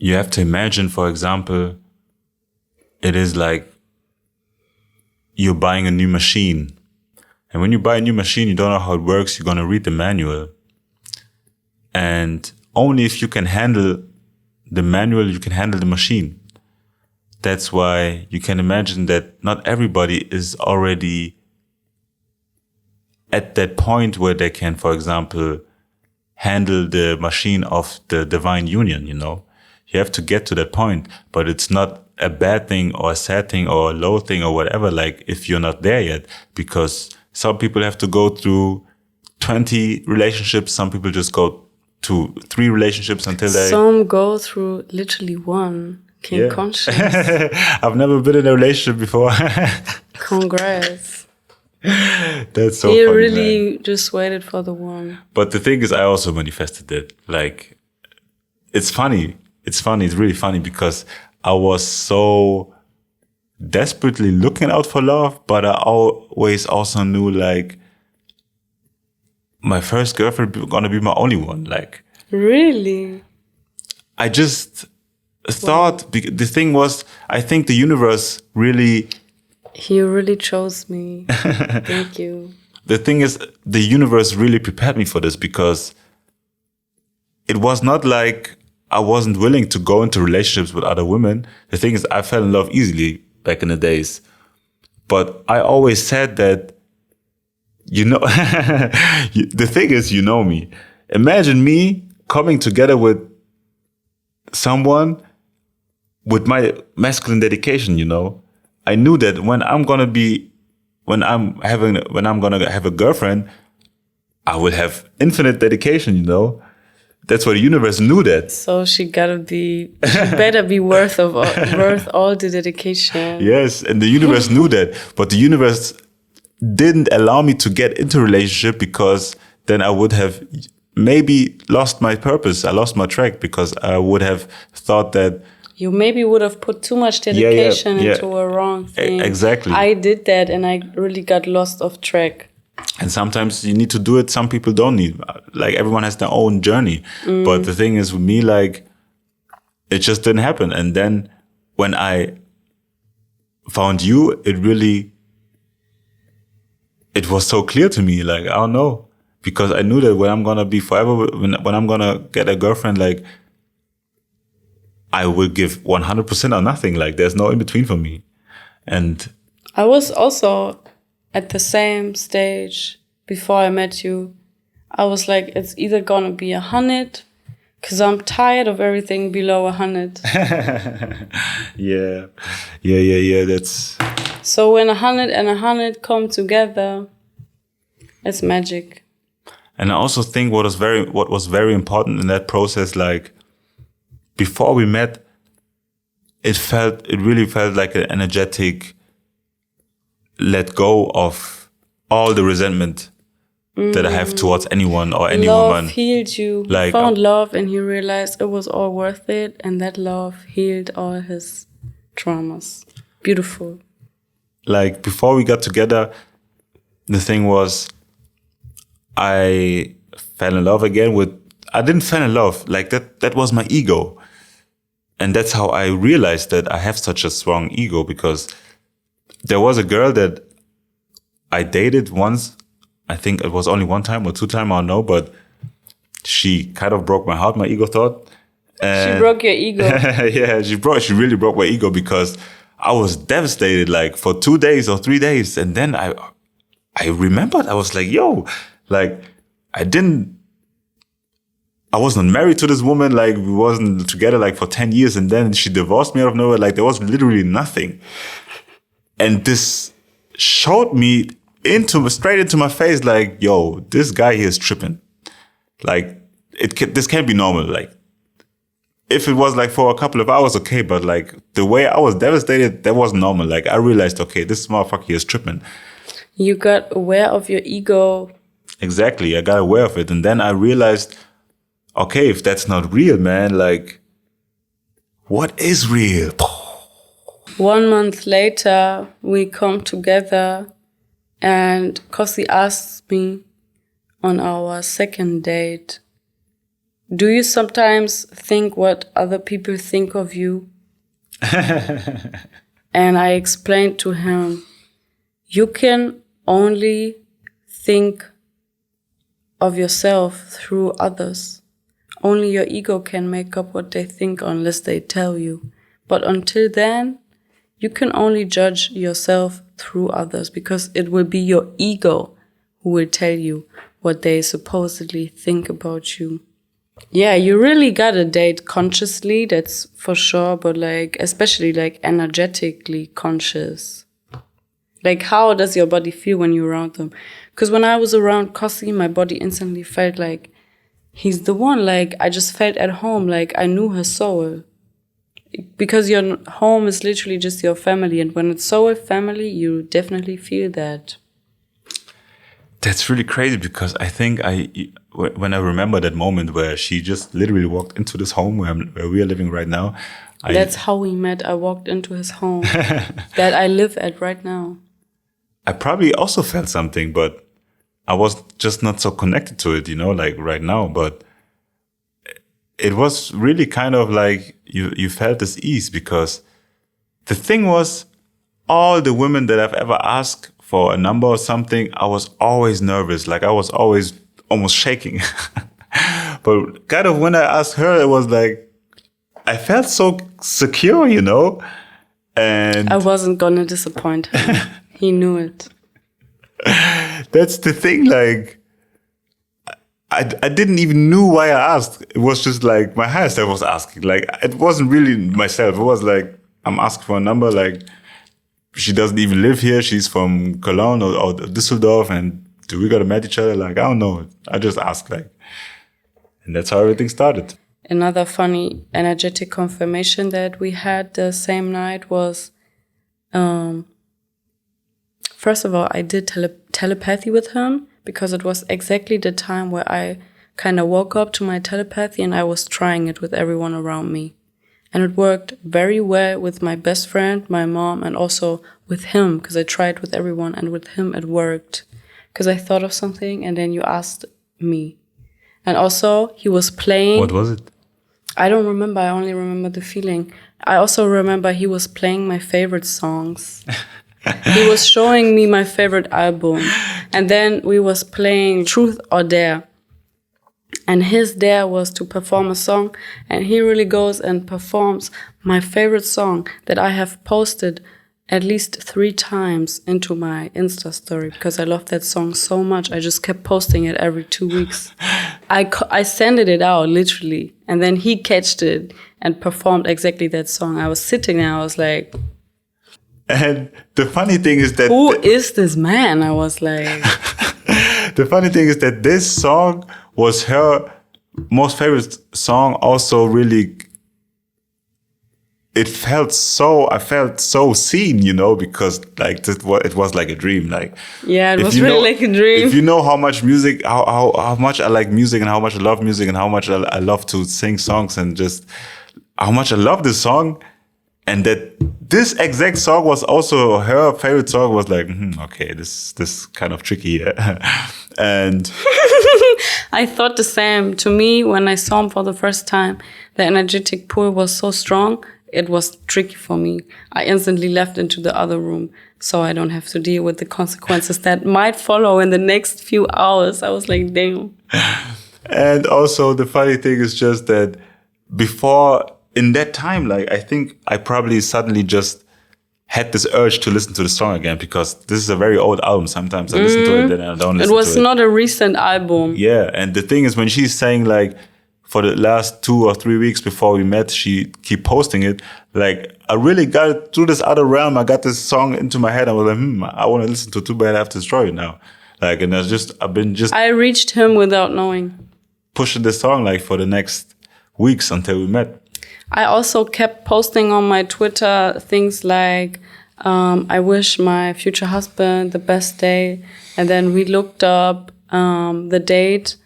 you have to imagine, for example, it is like you're buying a new machine. And when you buy a new machine, you don't know how it works. You're going to read the manual. And only if you can handle the manual, you can handle the machine. That's why you can imagine that not everybody is already at that point where they can, for example, handle the machine of the divine union, you know. You have to get to that point, but it's not a bad thing or a sad thing or a low thing or whatever, like if you're not there yet, because some people have to go through 20 relationships. Some people just go to 3 relationships until they... Some go through literally one. King conscious. I've never been in a relationship before. Congrats. That's so he funny, really man. just waited for the one. But the thing is, I also manifested it. Like, it's funny. It's really funny because I was so desperately looking out for love, but I always also knew, like, my first girlfriend was gonna be my only one. Like, really? I just thought, the thing was, I think the universe really... He really chose me. Thank you. The thing is, the universe really prepared me for this, because it was not like I wasn't willing to go into relationships with other women. The thing is, I fell in love easily back in the days. But I always said that, you know, the thing is, you know me. Imagine me coming together with someone with my masculine dedication, you know. I knew that when I'm gonna have a girlfriend, I will have infinite dedication, you know. That's why the universe knew that. So she better be worth all the dedication. Yes, and the universe knew that, but the universe didn't allow me to get into a relationship, because then I would have maybe lost my purpose. I lost my track, because I would have thought that you maybe would have put too much dedication into a wrong thing. Exactly. I did that and I really got lost off track. And sometimes you need to do it. Some people don't need. Like, everyone has their own journey. But the thing is, with me, like, it just didn't happen. And then when I found you, it was so clear to me. Like, I don't know. Because I knew that when I'm going to be forever, when I'm going to get a girlfriend, like, I will give 100% or nothing. Like, there's no in between for me. And I was also at the same stage before I met you. I was like, it's either gonna be 100, because I'm tired of everything below 100. Yeah. That's... So when 100 and 100 come together, it's magic. And I also think what was very important in that process, like, before we met, it really felt like an energetic let go of all the resentment that I have towards anyone or any woman. Love healed you. Like, you found love and you realized it was all worth it, and that love healed all his traumas. Beautiful. Like, before we got together, the thing was, I fell in love again I didn't fall in love, like that was my ego. And that's how I realized that I have such a strong ego, because there was a girl that I dated once. I think it was only 1 time or 2 times, I don't know, but she kind of broke my heart, my ego thought. She broke your ego. Yeah, she really broke my ego, because I was devastated, like, for 2 days or 3 days. And then I remembered, I was like, yo, like, I wasn't married to this woman, like, we wasn't together like for 10 years, and then she divorced me out of nowhere. Like, there was literally nothing. And this showed me straight into my face, like, yo, this guy here is tripping. Like, this can't be normal. Like, if it was like for a couple of hours, okay, but like the way I was devastated, that wasn't normal. Like, I realized, okay, this motherfucker here is tripping. You got aware of your ego. Exactly, I got aware of it. And then I realized, okay, if that's not real, man, like, what is real? 1 month later, we come together, and Kossi asked me on our second date, do you sometimes think what other people think of you? And I explained to him, you can only think of yourself through others. Only your ego can make up what they think unless they tell you. But until then, you can only judge yourself through others because it will be your ego who will tell you what they supposedly think about you. Yeah, you really gotta date consciously, that's for sure, but like, especially like energetically conscious. Like, how does your body feel when you're around them? Because when I was around Kossi, my body instantly felt like he's the one. Like, I just felt at home, like I knew her soul. Because your home is literally just your family, and when it's soul family, you definitely feel that. That's really crazy because I think when I remember that moment where she just literally walked into this home where we are living right now. That's how we met. I walked into his home that I live at right now. I probably also felt something, but I was just not so connected to it, like right now. But it was really kind of like you felt this ease because the thing was, all the women that I've ever asked for a number or something, I was always nervous. Like I was always almost shaking. But kind of when I asked her, it was like, I felt so secure, and I wasn't gonna disappoint him. He knew it. That's the thing. Like, I didn't even know why I asked. It was just like my higher self was asking. Like, it wasn't really myself. It was like, I'm asking for a number. Like, she doesn't even live here. She's from Cologne or Düsseldorf. And do we gotta meet each other? Like, I don't know. I just asked, like, and that's how everything started. Another funny energetic confirmation that we had the same night was, first of all, I did telepathy with him because it was exactly the time where I kind of woke up to my telepathy and I was trying it with everyone around me. And it worked very well with my best friend, my mom, and also with him because I tried with everyone and with him it worked. Because I thought of something and then you asked me. And also he was playing. What was it? I don't remember. I only remember the feeling. I also remember he was playing my favorite songs. He was showing me my favorite album. And then we was playing Truth or Dare. And his dare was to perform a song. And he really goes and performs my favorite song that I have posted at least 3 times into my Insta story because I love that song so much. I just kept posting it every 2 weeks. I sent it out literally, and then he catched it and performed exactly that song. I was sitting there, I was like, and the funny thing is that who is this man? I was like, the funny thing is that this song was her most favorite song. Also, really. I felt so seen, because like it was like a dream. Like, yeah, it was really like a dream. If you know how much music, how much I like music and how much I love music and how much I love to sing songs and just how much I love this song, and that this exact song was also her favorite song, was like, okay, this kind of tricky, and I thought the same. To me, when I saw him for the first time, the energetic pull was so strong. It was tricky for me. I instantly left into the other room so I don't have to deal with the consequences that might follow in the next few hours. I was like, damn. And also the funny thing is just that before, in that time, like I think I probably suddenly just had this urge to listen to the song again because this is a very old album. Sometimes I listen to it, then I don't listen to it. It was not a recent album. Yeah, and the thing is when she's saying like, for the last 2 or 3 weeks before we met, she keep posting it. Like, I really got through this other realm. I got this song into my head. I was like, I want to listen to Too Bad I Have to Destroy It now. Like, and I reached him without knowing. Pushing this song like for the next weeks until we met. I also kept posting on my Twitter things like, I wish my future husband the best day. And then we looked up the date.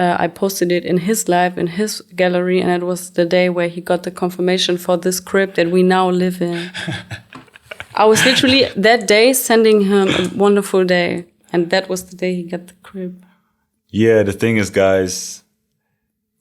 I posted it in his live, in his gallery, and it was the day where he got the confirmation for this crib that we now live in. I was literally that day sending him a wonderful day, and that was the day he got the crib. Yeah, the thing is, guys,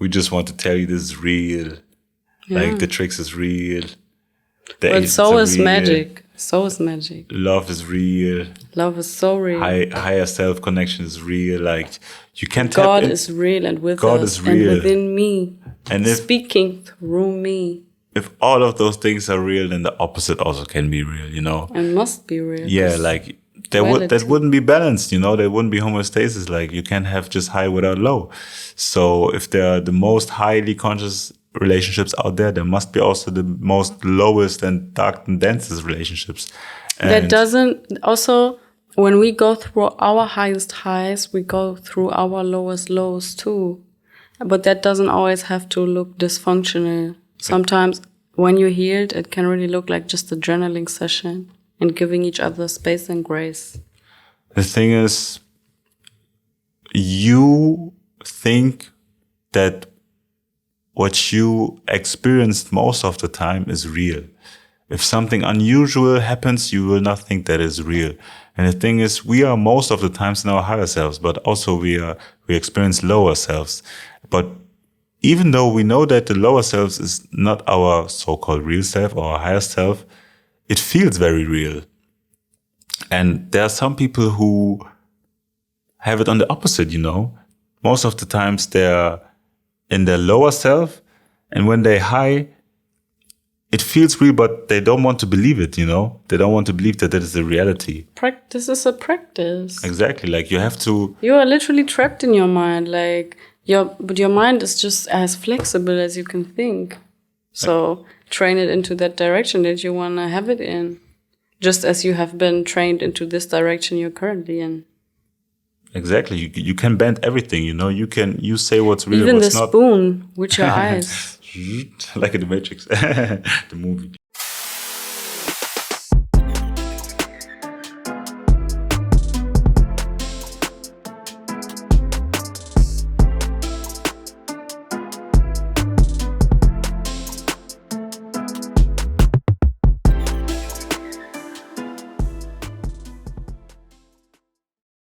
We just want to tell you this is real. Like the tricks is real. But so is magic. So is magic. Love is real. Love is so real. Higher self connection is real. Like you can tap God in. is real and with God us is real. and within me. And if speaking through me. If all of those things are real, then the opposite also can be real, you know? And must be real. Yeah, like that wouldn't be balanced, you know? There wouldn't be homeostasis. Like you can't have just high without low. So if there are the most highly conscious relationships out there, there must be also the most lowest and dark and densest relationships. And that doesn't also, when we go through our highest highs, we go through our lowest lows too. But that doesn't always have to look dysfunctional. Sometimes when you're healed, it can really look like just a journaling session and giving each other space and grace. The thing is, you think that what you experienced most of the time is real. If something unusual happens, you will not think that is real. And the thing is, we are most of the times in our higher selves, but also we experience lower selves. But even though we know that the lower selves is not our so-called real self or our higher self, it feels very real. And there are some people who have it on the opposite, you know. Most of the times they're in their lower self, and when they're high, it feels real, but they don't want to believe it, you know? They don't want to believe that is the reality. Practice is a practice. Exactly, like you have to... You are literally trapped in your mind, like... But your mind is just as flexible as you can think. So train it into that direction that you want to have it in. Just as you have been trained into this direction you're currently in. Exactly. You can bend everything, you know. You say what's real, even what's the not. spoon with your eyes. Like in The Matrix, the movie.